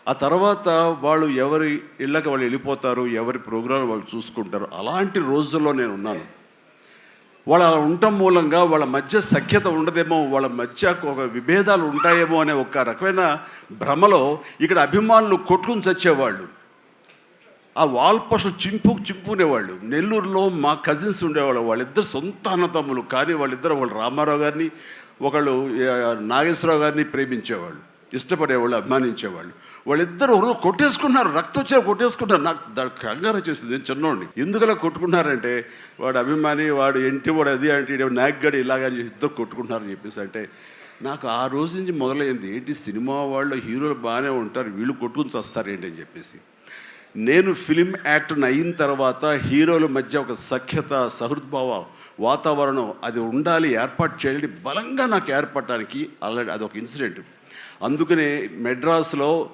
ఆ తర్వాత వాళ్ళు ఎవరి ఇళ్ళకి వాళ్ళు వెళ్ళిపోతారు, ఎవరి ప్రోగ్రాం వాళ్ళు చూసుకుంటారు. అలాంటి రోజుల్లో నేను ఉన్నాను. వాళ్ళు అలా ఉండటం మూలంగా వాళ్ళ మధ్య సఖ్యత ఉండదేమో, వాళ్ళ మధ్య ఒక విభేదాలు ఉంటాయేమో అనే ఒక రకమైన భ్రమలో ఇక్కడ అభిమానులు కొట్టుకుని చచ్చేవాళ్ళు. ఆ వాల్ పోస్టులు చింపుకునేవాళ్ళు. నెల్లూరులో మా కజిన్స్ ఉండేవాళ్ళు. వాళ్ళిద్దరు సొంత అన్నదమ్ములు, కానీ వాళ్ళిద్దరు ఒకళ్ళు రామారావు గారిని, ఒకళ్ళు నాగేశ్వరరావు గారిని ప్రేమించేవాళ్ళు, ఇష్టపడేవాళ్ళు, అభిమానించేవాళ్ళు. వాళ్ళిద్దరు కొట్టేసుకున్నారు, రక్తం వచ్చే కొట్టేసుకున్నారు. నాకు దానికి కంగారు వచ్చేసింది. నేను చిన్నోడిని. ఎందుకలా కొట్టుకున్నారంటే వాడు అభిమాని, వాడు ఎంటి, వాడు అది అంటే నాగ్గడి ఇలాగని ఇద్దరు కొట్టుకుంటున్నారని చెప్పేసి అంటే నాకు ఆ రోజు నుంచి మొదలైంది, ఏంటి సినిమా వాళ్ళు హీరోలు బాగానే ఉంటారు, వీళ్ళు కొట్టుకుని వస్తారు ఏంటి అని చెప్పేసి. నేను ఫిలిం యాక్టర్ని అయిన తర్వాత హీరోల మధ్య ఒక సఖ్యత, సహృద్భావ వాతావరణం అది ఉండాలి, ఏర్పాటు చేయాలి బలంగా నాకు ఏర్పడటానికి ఆల్రెడీ అదొక ఇన్సిడెంట్. అందుకనే మెడ్రాస్లో